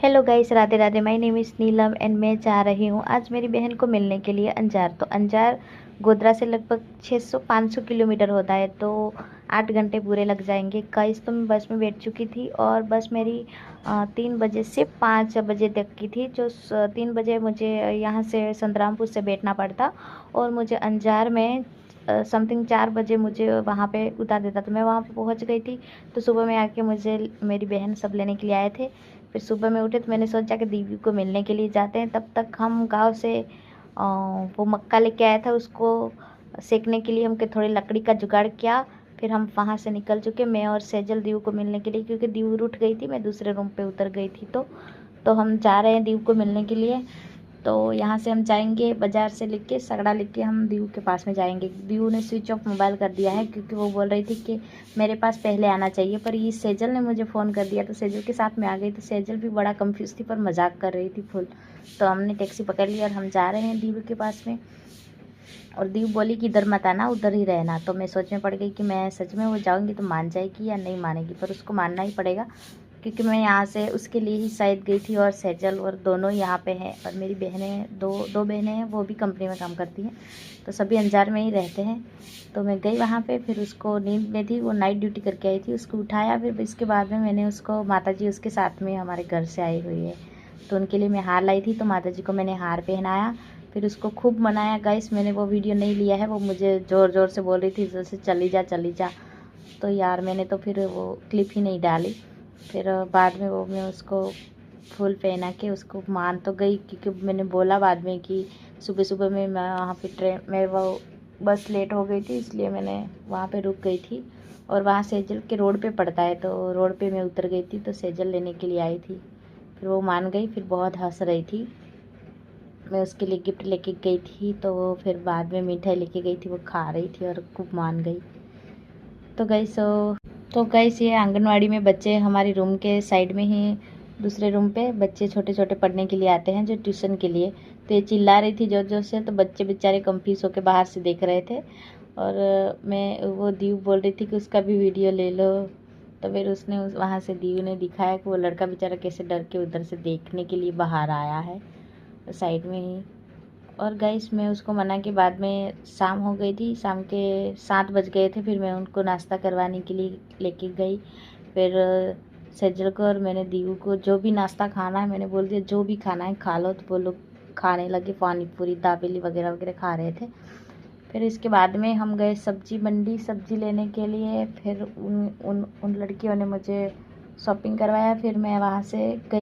Hello guys, Radhe Radhe. My name is Neelam and मैं जा रही हूँ आज मेरी बहन को मिलने के लिए अंजार। तो अंजार गोधरा से लगभग 600-500 किलोमीटर होता है, तो 8 घंटे पूरे लग जाएंगे। गाइस तो मैं बस में बैठ चुकी थी और बस मेरी 3 बजे से 5 बजे तक की थी। जो 3 बजे मुझे यहाँ से संतरामपुर से बैठना पड़ता और मुझे अंजार में समथिंग 4 बजे मुझे वहाँ पे उतार देता। तो मैं वहाँ पे पहुँच गई थी। तो सुबह में आके मुझे मेरी बहन सब लेने के लिए आए थे। फिर सुबह में उठे तो मैंने सोचा कि दीदी को मिलने के लिए जाते हैं। तब तक हम गांव से वो मक्का लेके आया था, उसको सेकने के लिए हमके थोड़ी लकड़ी का जुगाड़ किया। फिर हम वहाँ से निकल चुके, मैं और सेजल दीव को मिलने के लिए, क्योंकि दीव रूठ गई थी, मैं दूसरे रूम पे उतर गई थी। तो हम जा रहे हैं दीव को मिलने के लिए। तो यहाँ से हम जाएंगे बाज़ार से लेके सगड़ा लेके हम दीव के पास में जाएंगे। दीव ने स्विच ऑफ मोबाइल कर दिया है, क्योंकि वो बोल रही थी कि मेरे पास पहले आना चाहिए। पर ये सेजल ने मुझे फ़ोन कर दिया, तो सेजल के साथ में आ गई। तो सेजल भी बड़ा कंफ्यूज थी, पर मजाक कर रही थी फुल। तो हमने टैक्सी पकड़ ली और हम जा रहे हैं दीव के पास में। और दीव बोली कि इधर मत आना, उधर ही रहना। तो मैं सोच में पड़ गई कि मैं सच में वो जाऊँगी तो मान जाएगी या नहीं मानेगी, पर उसको मानना ही पड़ेगा, क्योंकि मैं यहाँ से उसके लिए ही शायद गई थी। और सैजल और दोनों यहाँ पे हैं, और मेरी बहनें दो बहनें हैं, वो भी कंपनी में काम करती हैं। तो सभी अंजार में ही रहते हैं। तो मैं गई वहाँ पे, फिर उसको नींद में थी, वो नाइट ड्यूटी करके आई थी, उसको उठाया। फिर इसके बाद में मैंने उसको, माता जी उसके साथ में हमारे घर से आई हुई है, तो उनके लिए मैं हार लाई थी। तो माता जी को मैंने हार पहनाया, फिर उसको खूब मनाया। गाइस मैंने वो वीडियो नहीं लिया है, वो मुझे ज़ोर ज़ोर से बोल रही थी जैसे चली जा चली जा। तो यार मैंने तो फिर वो क्लिप ही नहीं डाली। फिर बाद में वो मैं उसको फूल पहना के उसको मान तो गई, क्योंकि मैंने बोला बाद में कि सुबह सुबह में मैं वहाँ पे ट्रेन में वो बस लेट हो गई थी, इसलिए मैंने वहाँ पे रुक गई थी। और वहाँ सेजल के रोड पे पड़ता है, तो रोड पे मैं उतर गई थी। तो सेजल लेने के लिए आई थी, फिर वो मान गई। फिर बहुत हंस रही थी। मैं उसके लिए गिफ्ट लेके गई थी, तो वो फिर बाद में मिठाई लेके गई थी, वो खा रही थी और खूब मान गई। तो गैस ये आंगनवाड़ी में बच्चे हमारे रूम के साइड में ही, दूसरे रूम पे बच्चे छोटे छोटे पढ़ने के लिए आते हैं, जो ट्यूशन के लिए। तो ये चिल्ला रही थी जोर जोर से, तो बच्चे बेचारे कंफ्यूज होकर बाहर से देख रहे थे। और मैं वो दीव बोल रही थी कि उसका भी वीडियो ले लो। तो फिर उसने वहाँ से दीव ने दिखाया कि वो लड़का बेचारा कैसे डर के उधर से देखने के लिए बाहर आया है, साइड में ही। और गाइस मैं उसको मना के, बाद में शाम हो गई थी, शाम के 7 बज गए थे। फिर मैं उनको नाश्ता करवाने के लिए लेके गई। फिर सज्जल को और मैंने दीवू को जो भी नाश्ता खाना है मैंने बोल दिया, जो भी खाना है खा लो। तो वो लोग खाने लगे, पानी पूरी दाबेली वगैरह वगैरह खा रहे थे। फिर इसके बाद में हम गए सब्जी मंडी सब्जी लेने के लिए। फिर उन उन उन लड़कियों ने मुझे शॉपिंग करवाया। फिर मैं वहाँ से गई।